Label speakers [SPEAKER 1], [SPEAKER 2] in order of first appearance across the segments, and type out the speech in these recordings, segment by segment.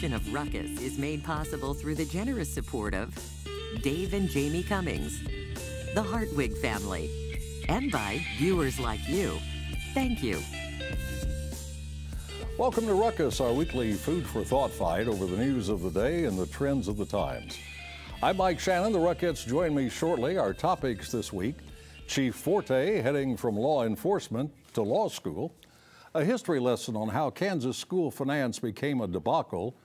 [SPEAKER 1] production of Ruckus is made possible through the generous support of Dave and Jamie Cummings, the Hartwig family, and by viewers like you. Thank you.
[SPEAKER 2] Welcome to Ruckus, our weekly food for thought fight over the news of the day and the trends of the times. I'm Mike Shannon. The Ruckettes join me shortly. Our topics this week: Chief Forte heading from law enforcement to law school, a history lesson on how Kansas school finance became a debacle,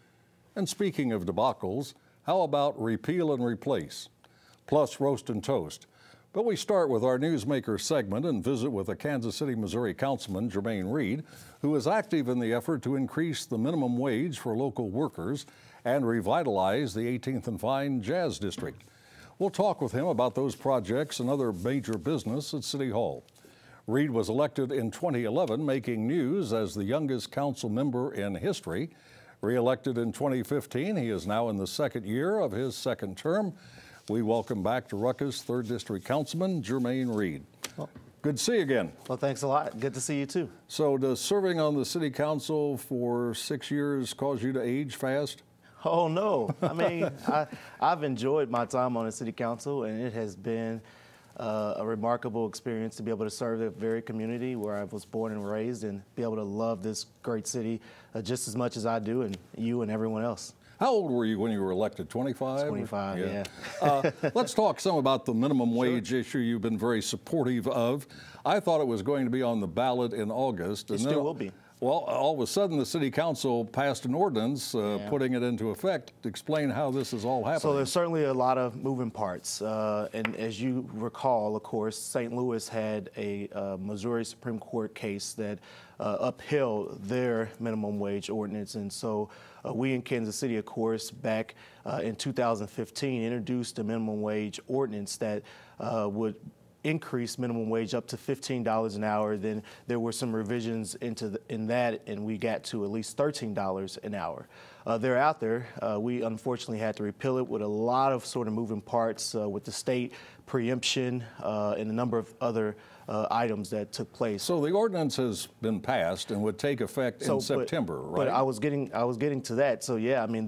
[SPEAKER 2] and speaking of debacles, how about repeal and replace, plus roast and toast. But we start with our Newsmaker segment and visit with a Kansas City, Missouri Councilman, Jermaine Reed, who is active in the effort to increase the minimum wage for local workers and revitalize the 18th and Vine Jazz District. We'll talk with him about those projects and other major business at City Hall. Reed was elected in 2011, making news as the youngest council member in history. Re-elected in 2015, he is now in the second year of his second term. We welcome back to Ruckus 3rd District Councilman Jermaine Reed. Well, good to see you again.
[SPEAKER 3] Well, thanks a lot. Good to see you too.
[SPEAKER 2] So does serving on the City Council for 6 years cause you to age fast?
[SPEAKER 3] Oh, no. I mean, I've enjoyed my time on the City Council, and it has been a remarkable experience to be able to serve the very community where I was born and raised and be able to love this great city just as much as I do, and you and everyone else.
[SPEAKER 2] How old were you when you were elected? 25?
[SPEAKER 3] 25, yeah.
[SPEAKER 2] Let's talk some about the minimum wage issue you've been very supportive of. I thought it was going to be on the ballot in August.
[SPEAKER 3] It still will be.
[SPEAKER 2] Well, all of a sudden, the City Council passed an ordinance putting it into effect. Explain how this is all happening.
[SPEAKER 3] So there's certainly a lot of moving parts. And as you recall, of course, St. Louis had a Missouri Supreme Court case that upheld their minimum wage ordinance. And so we in Kansas City, of course, back in 2015, introduced a minimum wage ordinance that would increase minimum wage up to $15 an hour. Then there were some revisions in that, and we got to at least $13 an hour. They're out there. We unfortunately had to repeal it with a lot of sort of moving parts with the state preemption and a number of other items that took place.
[SPEAKER 2] So the ordinance has been passed and would take effect in September, right?
[SPEAKER 3] But I was getting to that. So yeah, I mean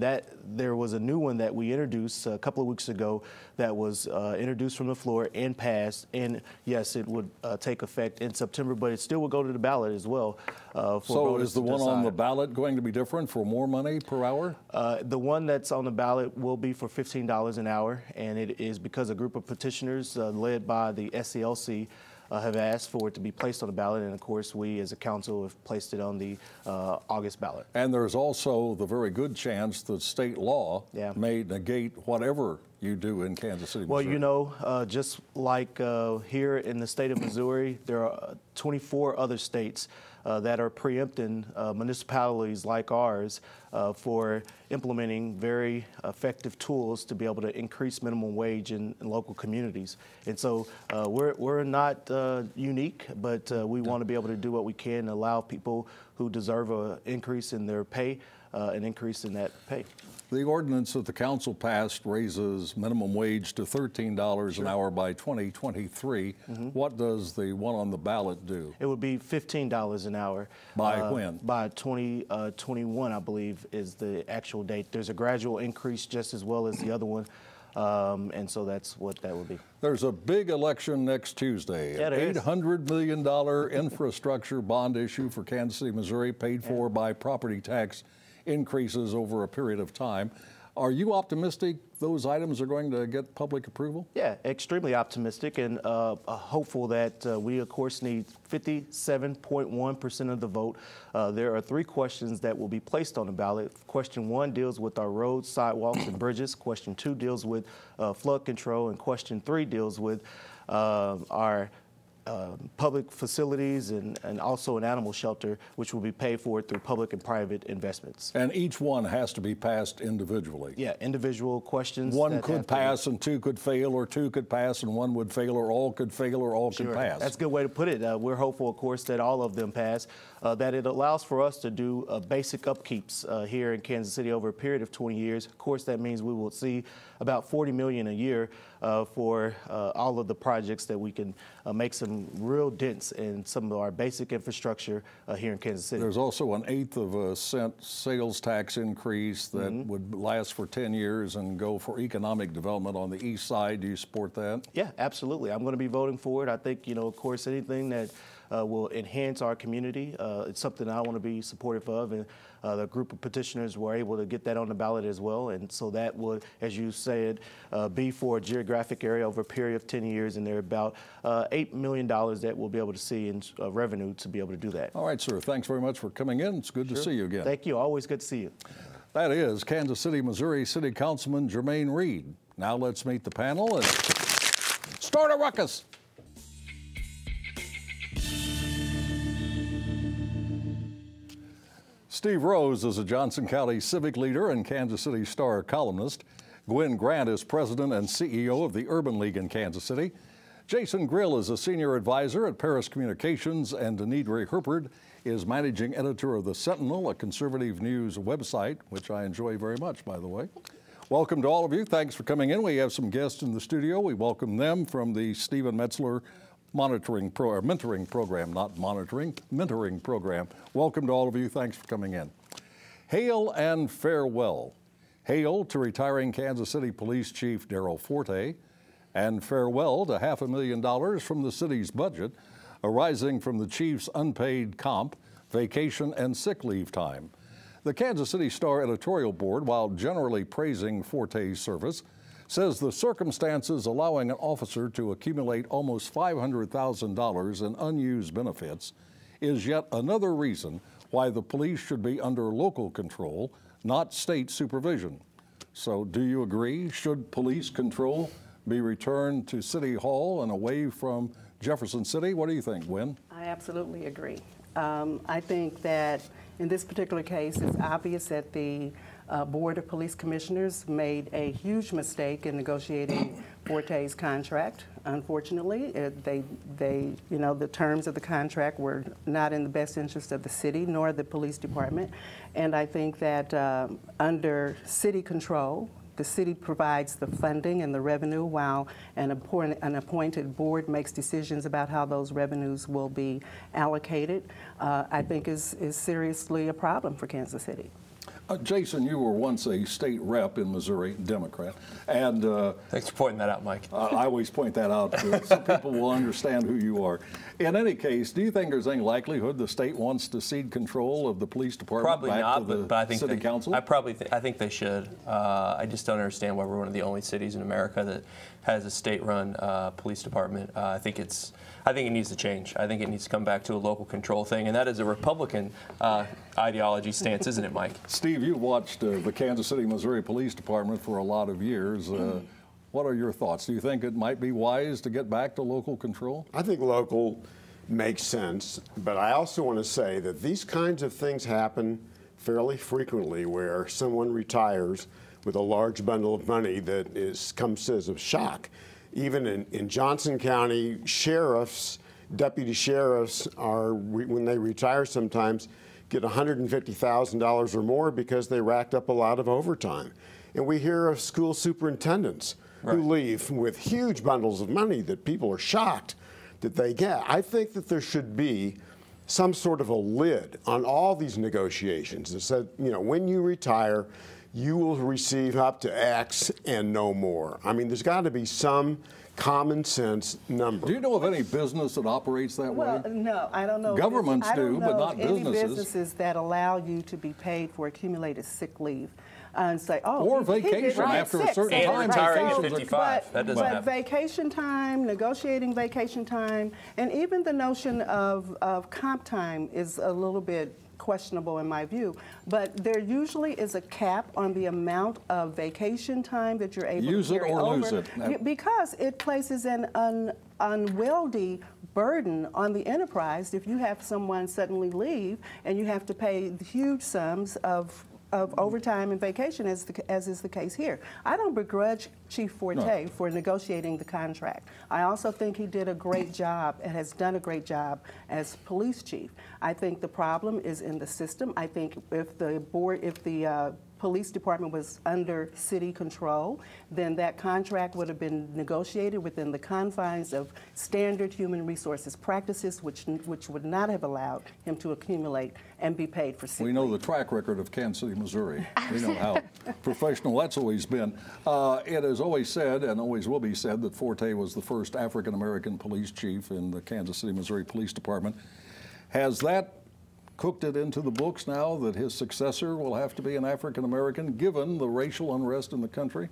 [SPEAKER 3] there was a new one that we introduced a couple of weeks ago that was introduced from the floor and passed. And yes, it would take effect in September, but it still would go to the ballot as well.
[SPEAKER 2] So is the one on the ballot going to be different for more money per hour?
[SPEAKER 3] The one that's on the ballot will be for $15 an hour, and it is because a group of petitioners led by the SCLC have asked for it to be placed on the ballot, and of course we as a council have placed it on the August ballot.
[SPEAKER 2] And there's also the very good chance that state law may negate whatever you do in Kansas City, Missouri.
[SPEAKER 3] Well, you know, just like here in the state of Missouri, there are 24 other states that are preempting municipalities like ours for implementing very effective tools to be able to increase minimum wage in local communities. And so we're not unique, but we want to be able to do what we can to allow people who deserve an increase in their pay, an increase in that pay.
[SPEAKER 2] The ordinance that the council passed raises minimum wage to $13 an hour by 2023. What does the one on the ballot do?
[SPEAKER 3] It would be $15 an hour.
[SPEAKER 2] By when?
[SPEAKER 3] By 2021, I believe, is the actual date. There's a gradual increase just as well as the other one. And so that's what that would be.
[SPEAKER 2] There's a big election next Tuesday.
[SPEAKER 3] Yeah,
[SPEAKER 2] an $800 million infrastructure bond issue for Kansas City, Missouri, paid for by property tax increases over a period of time. Are you optimistic those items are going to get public approval?
[SPEAKER 3] Yeah, extremely optimistic and hopeful that we, of course, need 57.1% of the vote. There are 3 questions that will be placed on the ballot. Question 1 deals with our roads, sidewalks, and bridges. Question 2 deals with flood control. And question 3 deals with our public facilities and also an animal shelter, which will be paid for through public and private investments.
[SPEAKER 2] And each one has to be passed individually.
[SPEAKER 3] Yeah, individual questions.
[SPEAKER 2] One could pass and 2 could fail, or 2 could pass and 1 would fail, or all could fail, or all could pass.
[SPEAKER 3] That's a good way to put it. We're hopeful, of course, that all of them pass, that it allows for us to do basic upkeeps here in Kansas City over a period of 20 years. Of course, that means we will see about $40 million a year for all of the projects that we can make some some real dents in some of our basic infrastructure here in Kansas City.
[SPEAKER 2] There's also an 1/8 of a cent sales tax increase that would last for 10 years and go for economic development on the east side. Do you support that?
[SPEAKER 3] Yeah, absolutely. I'm going to be voting for it. I think, of course, anything that will enhance our community, it's something I want to be supportive of. And the group of petitioners were able to get that on the ballot as well. And so that would, as you said, be for a geographic area over a period of 10 years. And there are about $8 million that we'll be able to see in revenue to be able to do that.
[SPEAKER 2] All right, sir. Thanks very much for coming in. It's good to see you again.
[SPEAKER 3] Thank you. Always good to see you.
[SPEAKER 2] That is Kansas City, Missouri City Councilman Jermaine Reed. Now let's meet the panel and start a ruckus. Steve Rose is a Johnson County civic leader and Kansas City Star columnist. Gwen Grant is president and CEO of the Urban League in Kansas City. Jason Grill is a senior advisor at Paris Communications, and Denidre Herpert is managing editor of the Sentinel, a conservative news website, which I enjoy very much, by the way. Welcome to all of you. Thanks for coming in. We have some guests in the studio. We welcome them from the Stephen Metzler mentoring program. Welcome to all of you. Thanks for coming in. Hail and farewell. Hail to retiring Kansas City Police Chief Darrell Forte, and farewell to $500,000 from the city's budget arising from the chief's unpaid comp, vacation, and sick leave time. The Kansas City Star editorial board, while generally praising Forte's service, says the circumstances allowing an officer to accumulate almost $500,000 in unused benefits is yet another reason why the police should be under local control, not state supervision. So do you agree? Should police control be returned to City Hall and away from Jefferson City? What do you think, Gwen?
[SPEAKER 4] I absolutely agree. I think that in this particular case, it's obvious that the Board of Police Commissioners made a huge mistake in negotiating Forte's contract. Unfortunately, the terms of the contract were not in the best interest of the city nor the police department. And I think that under city control, the city provides the funding and the revenue while an appointed board makes decisions about how those revenues will be allocated, I think is seriously a problem for Kansas City.
[SPEAKER 2] Jason, you were once a state rep in Missouri, Democrat, and
[SPEAKER 5] thanks for pointing that out, Mike.
[SPEAKER 2] I always point that out so people will understand who you are. In any case, do you think there's any likelihood the state wants to cede control of the police department
[SPEAKER 5] Probably
[SPEAKER 2] back
[SPEAKER 5] not,
[SPEAKER 2] to the
[SPEAKER 5] but I think
[SPEAKER 2] city council?
[SPEAKER 5] I think they should. I just don't understand why we're one of the only cities in America that has a state-run police department. I think it needs to change. I think it needs to come back to a local control thing, and that is a Republican ideology stance, isn't it, Mike?
[SPEAKER 2] Steve, you watched the Kansas City, Missouri Police Department for a lot of years. What are your thoughts? Do you think it might be wise to get back to local control?
[SPEAKER 6] I think local makes sense, but I also want to say that these kinds of things happen fairly frequently where someone retires with a large bundle of money that comes as a shock. Even in Johnson County, sheriffs, deputy sheriffs when they retire sometimes, get $150,000 or more because they racked up a lot of overtime. And we hear of school superintendents who leave with huge bundles of money that people are shocked that they get. I think that there should be some sort of a lid on all these negotiations that said, when you retire, you will receive up to X and no more. I mean, there's got to be some common sense number.
[SPEAKER 2] Do you know of any business that operates that way?
[SPEAKER 4] Well, no, I don't know.
[SPEAKER 2] Governments do, but not businesses.
[SPEAKER 4] Any businesses that allow you to be paid for accumulated sick leave. And say,
[SPEAKER 2] or vacation after a certain time.
[SPEAKER 5] And retiring at 55. That doesn't happen.
[SPEAKER 4] But vacation time, negotiating vacation time, and even the notion of comp time is a little bit questionable in my view. But there usually is a cap on the amount of vacation time that you're able to carry over.
[SPEAKER 2] Use it or lose it.
[SPEAKER 4] Because it places an unwieldy burden on the enterprise if you have someone suddenly leave and you have to pay huge sums of overtime and vacation, as is the case here. I don't begrudge Chief Forte for negotiating the contract. I also think he did a great job and has done a great job as police chief. I think the problem is in the system. I think if the police department was under city control, then that contract would have been negotiated within the confines of standard human resources practices, which would not have allowed him to accumulate and be paid for sick
[SPEAKER 2] We know
[SPEAKER 4] leave.
[SPEAKER 2] the track record of Kansas City, Missouri. We know how professional that's always been. It is always said, and always will be said, that Forte was the first African-American police chief in the Kansas City, Missouri Police Department. Has that cooked it into the books now that his successor will have to be an African-American, given the racial unrest in the country?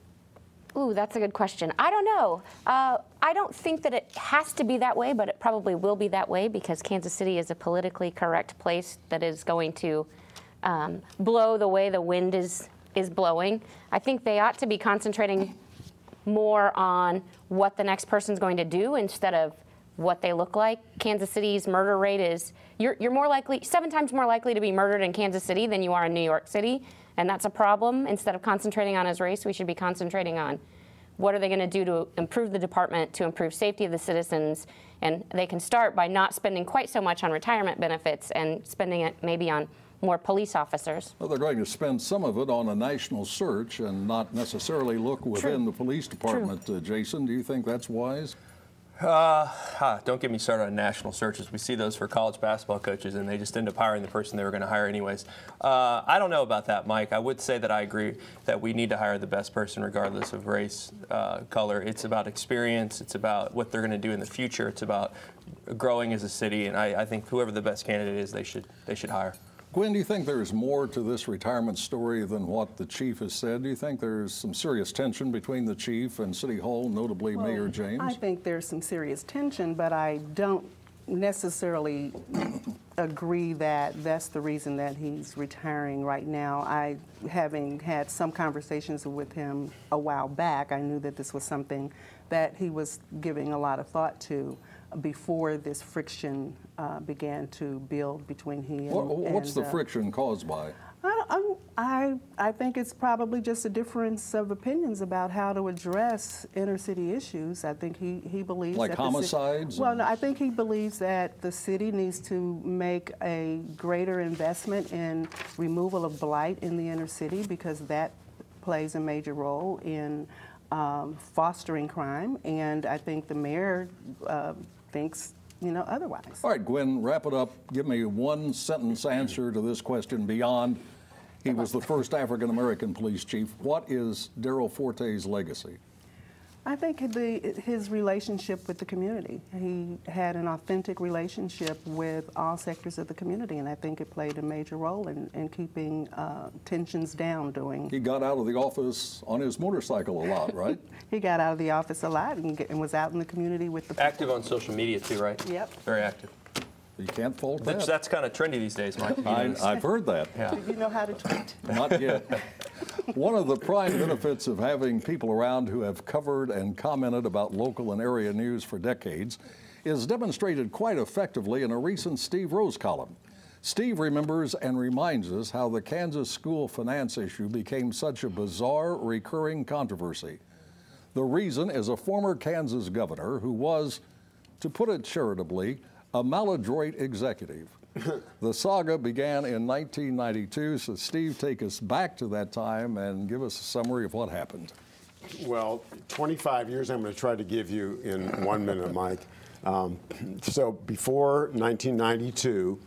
[SPEAKER 7] Ooh, that's a good question. I don't know. I don't think that it has to be that way, but it probably will be that way because Kansas City is a politically correct place that is going to blow the way the wind is blowing. I think they ought to be concentrating more on what the next person's going to do instead of what they look like. Kansas City's murder rate is, you're more likely, 7 times more likely to be murdered in Kansas City than you are in New York City. And that's a problem. Instead of concentrating on his race, we should be concentrating on what are they going to do to improve the department, to improve safety of the citizens. And they can start by not spending quite so much on retirement benefits and spending it maybe on more police officers.
[SPEAKER 2] Well, they're going to spend some of it on a national search and not necessarily look within the police department. Jason, do you think that's wise?
[SPEAKER 5] Don't get me started on national searches. We see those for college basketball coaches, and they just end up hiring the person they were going to hire anyways. I don't know about that, Mike. I would say that I agree that we need to hire the best person regardless of race, color. It's about experience. It's about what they're going to do in the future. It's about growing as a city, and I think whoever the best candidate is, they should hire.
[SPEAKER 2] Gwen, do you think there's more to this retirement story than what the chief has said? Do you think there's some serious tension between the chief and City Hall, notably Mayor James?
[SPEAKER 4] I think there's some serious tension, but I don't necessarily agree that that's the reason that he's retiring right now. Having had some conversations with him a while back, I knew that this was something that he was giving a lot of thought to before this friction began to build between he and...
[SPEAKER 2] What's the friction caused by?
[SPEAKER 4] I think it's probably just a difference of opinions about how to address inner city issues. I think he believes
[SPEAKER 2] like
[SPEAKER 4] that
[SPEAKER 2] homicides?
[SPEAKER 4] Well, no, I think he believes that the city needs to make a greater investment in removal of blight in the inner city because that plays a major role in fostering crime, and I think the mayor thinks, otherwise.
[SPEAKER 2] All right, Gwen, wrap it up. Give me one sentence answer to this question beyond he was the first African-American police chief. What is Darrell Forte's legacy?
[SPEAKER 4] I think his relationship with the community. He had an authentic relationship with all sectors of the community, and I think it played a major role in keeping tensions down during...
[SPEAKER 2] He got out of the office on his motorcycle a lot, right?
[SPEAKER 4] He got out of the office a lot and was out in the community with the people.
[SPEAKER 5] Active on social media too, right?
[SPEAKER 4] Yep.
[SPEAKER 5] Very active.
[SPEAKER 2] You can't fault that.
[SPEAKER 5] That's kind of trendy these days, Mike.
[SPEAKER 2] I've heard that.
[SPEAKER 5] Yeah.
[SPEAKER 4] Do you know how to tweet?
[SPEAKER 2] Not yet. One of the prime benefits of having people around who have covered and commented about local and area news for decades is demonstrated quite effectively in a recent Steve Rose column. Steve remembers and reminds us how the Kansas school finance issue became such a bizarre, recurring controversy. The reason is a former Kansas governor who was, to put it charitably, a maladroit executive. The saga began in 1992, so Steve, take us back to that time and give us a summary of what happened.
[SPEAKER 6] Well, 25 years I'm going to try to give you in 1 minute, Mike. So before 1992,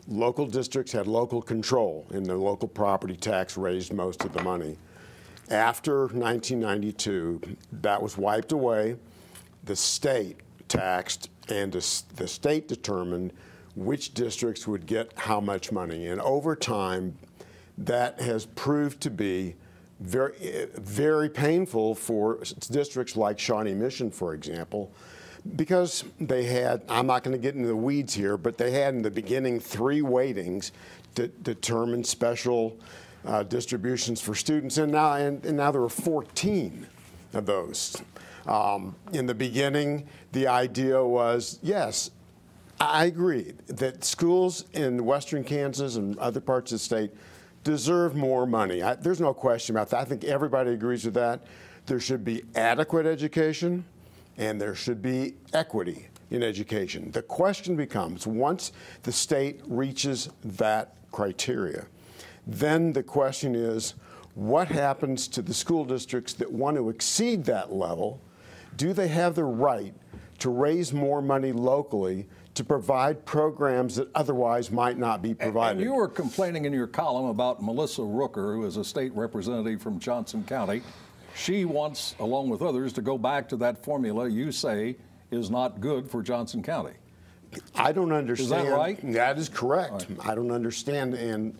[SPEAKER 6] local districts had local control, and the local property tax raised most of the money. After 1992, that was wiped away. The state taxed, and the state determined which districts would get how much money. And over time, that has proved to be very, very painful for districts like Shawnee Mission, for example, because they had, I'm not going to get into the weeds here, but they had in the beginning 3 weightings to determine special distributions for students, and now there are 14 of those. In the beginning, the idea was, yes, I agree that schools in western Kansas and other parts of the state deserve more money. There's no question about that. I think everybody agrees with that. There should be adequate education, and there should be equity in education. The question becomes, once the state reaches that criteria, then the question is, what happens to the school districts that want to exceed that level? Do they have the right to raise more money locally to provide programs that otherwise might not be provided?
[SPEAKER 2] And you were complaining in your column about Melissa Rooker, who is a state representative from Johnson County. She wants, along with others, to go back to that formula you say is not good for Johnson County.
[SPEAKER 6] I don't understand.
[SPEAKER 2] Is that right?
[SPEAKER 6] That is correct. Right. I don't understand. And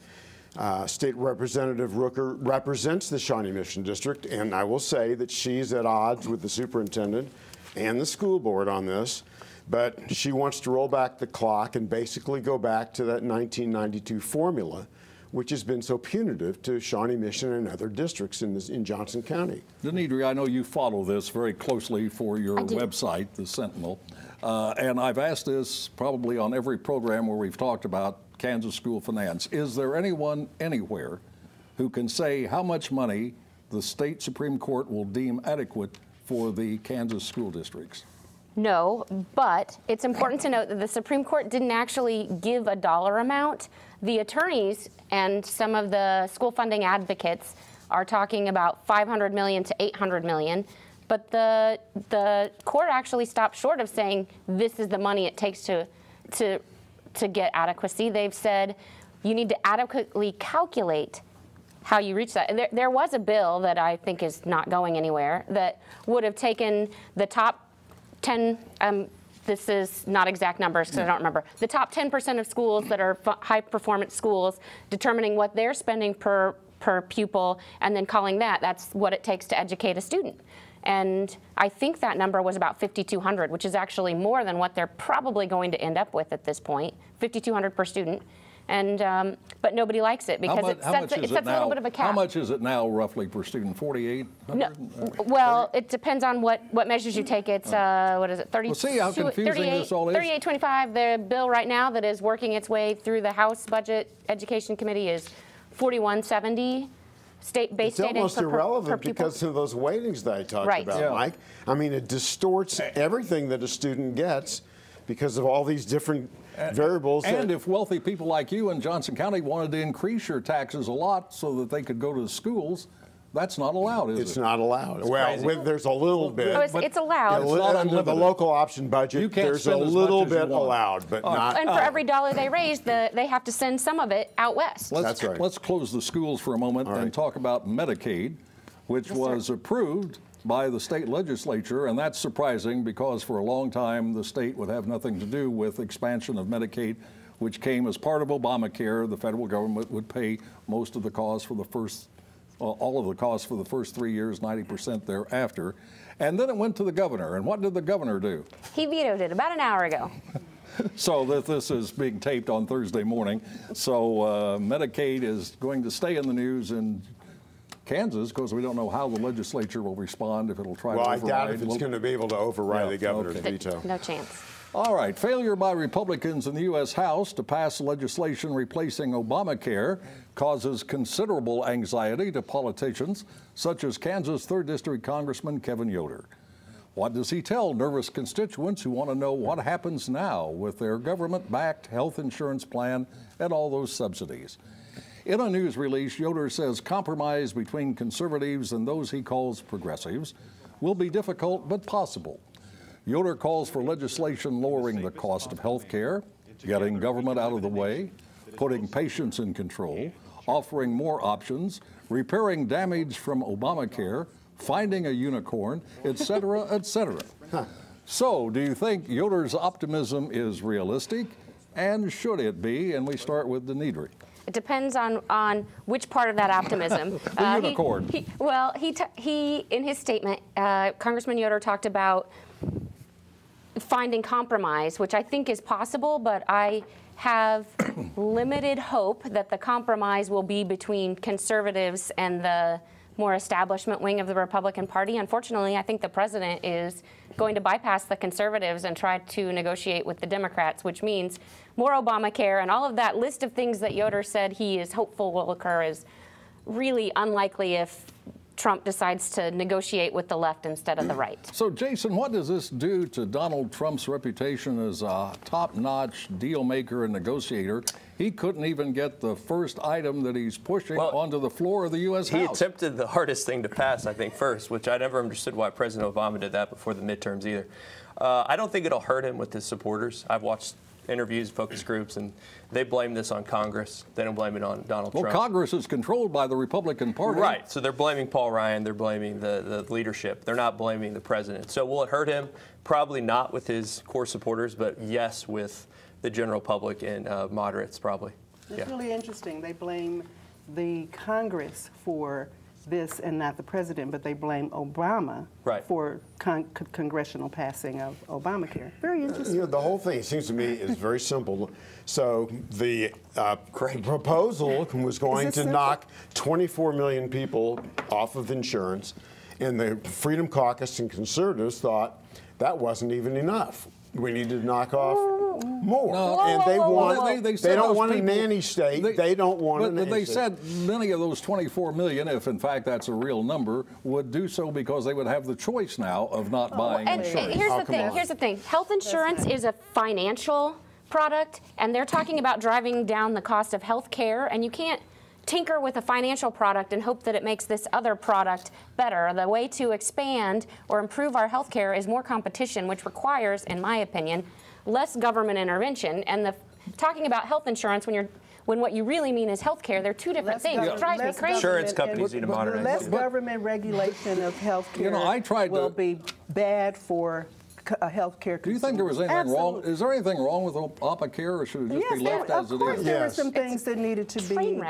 [SPEAKER 6] State Representative Rooker represents the Shawnee Mission District, and I will say that she's at odds with the superintendent and the school board on this, but she wants to roll back the clock and basically go back to that 1992 formula, which has been so punitive to Shawnee Mission and other districts in Johnson County.
[SPEAKER 2] Denidre, I know you follow this very closely for your website, The Sentinel, and I've asked this probably on every program where we've talked about Kansas school finance. Is there anyone anywhere who can say how much money the state Supreme Court will deem adequate for the Kansas school districts?
[SPEAKER 7] No, but it's important to note that the Supreme Court didn't actually give a dollar amount. The attorneys and some of the school funding advocates are talking about $500 million to $800 million, but the court actually stopped short of saying this is the money it takes to get adequacy. They've said you need to adequately calculate how you reach that. There was a bill that I think is not going anywhere that would have taken the top 10, this is not exact numbers because I don't remember, the top 10% of schools that are high performance schools, determining what they're spending per pupil, and then calling that's what it takes to educate a student. And I think that number was about 5,200, which is actually more than what they're probably going to end up with at this point, 5,200 per student. And but nobody likes it because it sets a little bit of a cap.
[SPEAKER 2] How much is it now, roughly, per student? 4,800?
[SPEAKER 7] No, well, it depends on what measures you take. It's what is it? 30.
[SPEAKER 2] Well, see how confusing this all is.
[SPEAKER 7] 38.25. The bill right now that is working its way through the House Budget Education Committee is 4170. State-based data
[SPEAKER 6] almost irrelevant because of those weightings that I talked about, Mike. I mean, it distorts everything that a student gets because of all these different variables.
[SPEAKER 2] And if wealthy people like you in Johnson County wanted to increase your taxes a lot so that they could go to schools, that's not allowed, is it?
[SPEAKER 6] It's not allowed. Well, there's a little bit.
[SPEAKER 7] Oh, it's allowed.
[SPEAKER 2] It's not
[SPEAKER 6] under the local option budget, there's a little bit allowed, but not.
[SPEAKER 7] And for every dollar they raise, they have to send some of it out west.
[SPEAKER 2] That's right. Let's close the schools for a moment and talk about Medicaid, which was approved by the state legislature, and that's surprising because for a long time the state would have nothing to do with expansion of Medicaid, which came as part of Obamacare. The federal government would pay most of the cost for the first all of the costs for the first 3 years, 90% thereafter. And then it went to the governor. And what did the governor do?
[SPEAKER 7] He vetoed it about an hour ago.
[SPEAKER 2] So this is being taped on Thursday morning. So Medicaid is going to stay in the news in Kansas because we don't know how the legislature will respond, if it'll try to override.
[SPEAKER 6] Well, I doubt if it's going to be able to override the governor's veto.
[SPEAKER 7] No chance.
[SPEAKER 2] All right, failure by Republicans in the U.S. House to pass legislation replacing Obamacare causes considerable anxiety to politicians, such as Kansas 3rd District Congressman Kevin Yoder. What does he tell nervous constituents who want to know what happens now with their government-backed health insurance plan and all those subsidies? In a news release, Yoder says compromise between conservatives and those he calls progressives will be difficult but possible. Yoder calls for legislation lowering the cost of health care, getting government out of the way, putting patients in control, offering more options, repairing damage from Obamacare, finding a unicorn, etc., etc. So, do you think Yoder's optimism is realistic, and should it be? And we start with Denidre.
[SPEAKER 7] It depends on which part of that optimism.
[SPEAKER 2] The unicorn.
[SPEAKER 7] He in his statement, Congressman Yoder talked about finding compromise, which I think is possible, but I have limited hope that the compromise will be between conservatives and the more establishment wing of the Republican Party. Unfortunately, I think the president is going to bypass the conservatives and try to negotiate with the Democrats, which means more Obamacare, and all of that list of things that Yoder said he is hopeful will occur is really unlikely if Trump decides to negotiate with the left instead of the right.
[SPEAKER 2] So, Jason, what does this do to Donald Trump's reputation as a top-notch deal maker and negotiator? He couldn't even get the first item that he's pushing onto the floor of the U.S. House.
[SPEAKER 5] He attempted the hardest thing to pass, I think, first, which I never understood why President Obama did that before the midterms either. I don't think it'll hurt him with his supporters. I've watched interviews, focus groups, and they blame this on Congress. They don't blame it on Donald Trump.
[SPEAKER 2] Well, Congress is controlled by the Republican Party.
[SPEAKER 5] Right, so they're blaming Paul Ryan, they're blaming the leadership. They're not blaming the president. So will it hurt him? Probably not with his core supporters, but yes with the general public and moderates, probably.
[SPEAKER 4] It's really interesting. They blame the Congress for this and not the president, but they blame Obama for congressional passing of Obamacare. Very interesting.
[SPEAKER 6] You know, the whole thing, it seems to me, is very simple. So the proposal was going to knock 24 million people off of insurance, and the Freedom Caucus and conservatives thought that wasn't even enough. We needed to knock off more.
[SPEAKER 2] No,
[SPEAKER 6] and they want, they don't want a
[SPEAKER 2] people,
[SPEAKER 6] nanny state. They don't want a nanny
[SPEAKER 2] they
[SPEAKER 6] state.
[SPEAKER 2] said many of those 24 million, if in fact that's a real number, would do so because they would have the choice now of not buying insurance.
[SPEAKER 7] Here's the thing. Health insurance is a financial product, and they're talking about driving down the cost of health care, and you can't tinker with a financial product and hope that it makes this other product better. The way to expand or improve our health care is more competition, which requires, in my opinion, less government intervention. And talking about health insurance when what you really mean is health care, they're two different things. It drives me crazy.
[SPEAKER 5] Insurance companies need to modernize.
[SPEAKER 4] Less government regulation of health care will be bad for health care.
[SPEAKER 2] Do you think there was anything wrong? Is there anything wrong with Obamacare, or should it just be left as it is?
[SPEAKER 4] Of course, there were some things that needed to be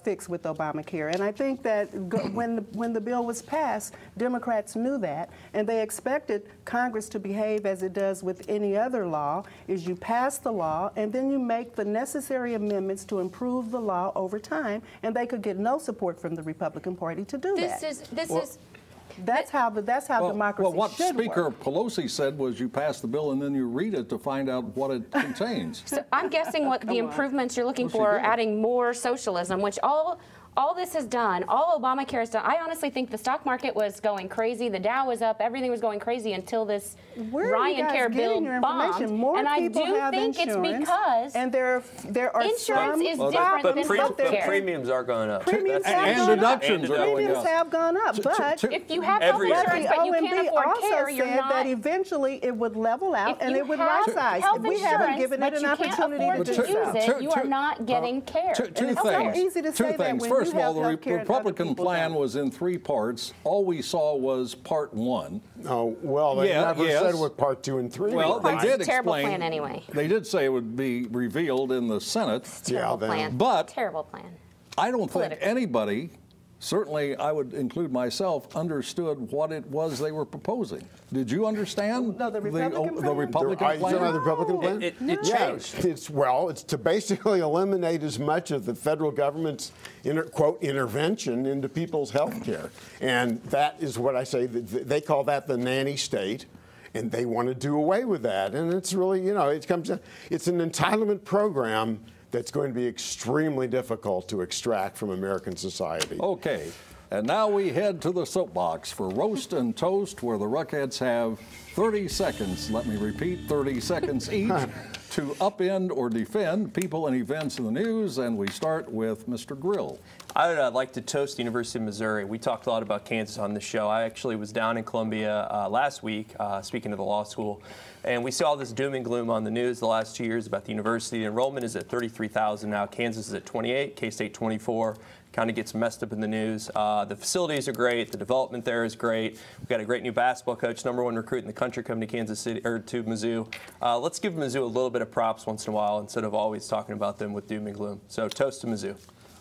[SPEAKER 4] fixed with Obamacare, and I think that when the bill was passed, Democrats knew that, and they expected Congress to behave as it does with any other law. Is you pass the law, and then you make the necessary amendments to improve the law over time, and they could get no support from the Republican Party to do that. That's how democracy
[SPEAKER 2] Well, what
[SPEAKER 4] should
[SPEAKER 2] Speaker
[SPEAKER 4] work.
[SPEAKER 2] Pelosi said was you pass the bill and then you read it to find out what it contains.
[SPEAKER 7] So I'm guessing what the improvements you're looking for are adding more socialism, which all this has done, all Obamacare has done. I honestly think the stock market was going crazy. The Dow was up. Everything was going crazy until this Ryan Care bill bombed. And I do think it's because
[SPEAKER 4] and there are
[SPEAKER 7] insurance is different than health care.
[SPEAKER 5] But premiums are going up.
[SPEAKER 4] Premiums
[SPEAKER 2] and deductions are going up.
[SPEAKER 4] Premiums have gone up, but
[SPEAKER 7] if you have health insurance but you can't afford care, you're not.
[SPEAKER 4] That eventually it would level out and it would right-size. We haven't given it an opportunity to do so.
[SPEAKER 7] You are not getting care.
[SPEAKER 2] Two things. First of all, the Republican plan was in 3 parts. All we saw was part 1.
[SPEAKER 6] Oh, well, they never said what part 2 and 3
[SPEAKER 2] Well, they did explain.
[SPEAKER 7] Terrible plan anyway.
[SPEAKER 2] They did say it would be revealed in the Senate.
[SPEAKER 7] Terrible plan.
[SPEAKER 2] But
[SPEAKER 7] terrible plan.
[SPEAKER 2] I don't think anybody, certainly I would include myself, understood what it was they were proposing. Did you understand
[SPEAKER 4] the Republican plan?
[SPEAKER 2] The Republican plan?
[SPEAKER 6] The Republican plan?
[SPEAKER 5] It changed.
[SPEAKER 6] It's to basically eliminate as much of the federal government's quote intervention into people's health care. And that is what I say, they call that the nanny state. And they want to do away with that. And it's really, it's an entitlement program that's going to be extremely difficult to extract from American society.
[SPEAKER 2] Okay, and now we head to the soapbox for Roast and Toast, where the Ruckheads have 30 seconds, let me repeat, 30 seconds each, to upend or defend people and events in the news, and we start with Mr. Grill.
[SPEAKER 5] I would like to toast the University of Missouri. We talked a lot about Kansas on this show. I actually was down in Columbia last week, speaking to the law school, and we saw this doom and gloom on the news the last 2 years about the university. The enrollment is at 33,000 now. Kansas is at 28, K-State 24. Kind of gets messed up in the news. The facilities are great. The development there is great. We've got a great new basketball coach, #1 recruit in the country, coming to Kansas City or to Mizzou. Let's give Mizzou a little bit of props once in a while instead of always talking about them with doom and gloom. So toast to Mizzou.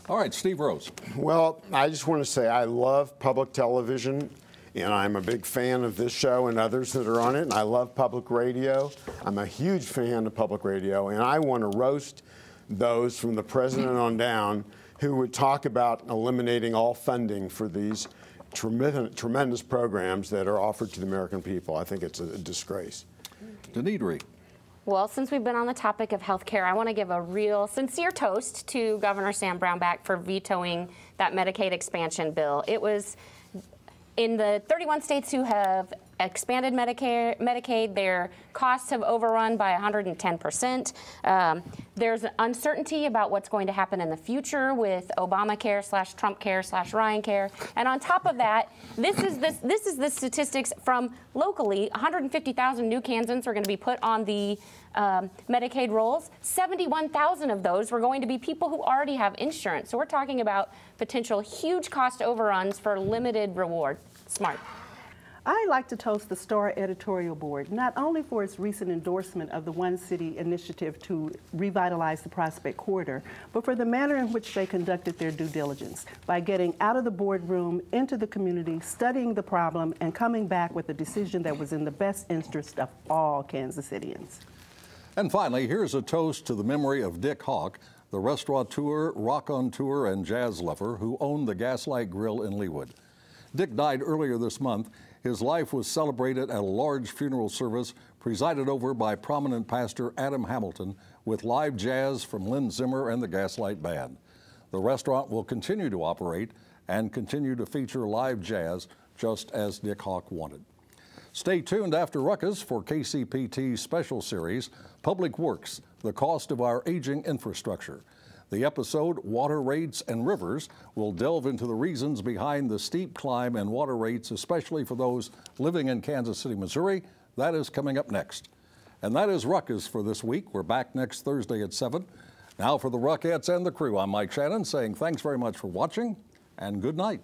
[SPEAKER 2] All right, Steve Rose.
[SPEAKER 6] Well, I just want to say I love public television, and I'm a big fan of this show and others that are on it, and I love public radio. I'm a huge fan of public radio, and I want to roast those from the president on down who would talk about eliminating all funding for these tremendous programs that are offered to the American people. I think it's a disgrace.
[SPEAKER 2] Denidri.
[SPEAKER 7] Well, since we've been on the topic of health care, I want to give a real sincere toast to Governor Sam Brownback for vetoing that Medicaid expansion bill. It was in the 31 states who have expanded Medicaid, their costs have overrun by 110%. There's uncertainty about what's going to happen in the future with Obamacare / Trump care / Ryan care. And on top of that, this is the statistics from locally. 150,000 new Kansans are going to be put on the Medicaid rolls. 71,000 of those were going to be people who already have insurance. So we're talking about potential huge cost overruns for limited reward. Smart.
[SPEAKER 4] I like to toast the Star editorial board, not only for its recent endorsement of the One City initiative to revitalize the Prospect Corridor, but for the manner in which they conducted their due diligence by getting out of the boardroom, into the community, studying the problem, and coming back with a decision that was in the best interest of all Kansas Cityans.
[SPEAKER 2] And finally, here's a toast to the memory of Dick Hawk, the restaurateur, raconteur, and jazz lover who owned the Gaslight Grill in Leawood. Dick died earlier this month. His life was celebrated at a large funeral service presided over by prominent pastor Adam Hamilton with live jazz from Lynn Zimmer and the Gaslight Band. The restaurant will continue to operate and continue to feature live jazz just as Dick Hawk wanted. Stay tuned after Ruckus for KCPT's special series, Public Works, the Cost of Our Aging Infrastructure. The episode, Water Rates and Rivers, will delve into the reasons behind the steep climb in water rates, especially for those living in Kansas City, Missouri. That is coming up next. And that is Ruckus for this week. We're back next Thursday at 7. Now for the Ruckettes and the crew, I'm Mike Shannon saying thanks very much for watching and good night.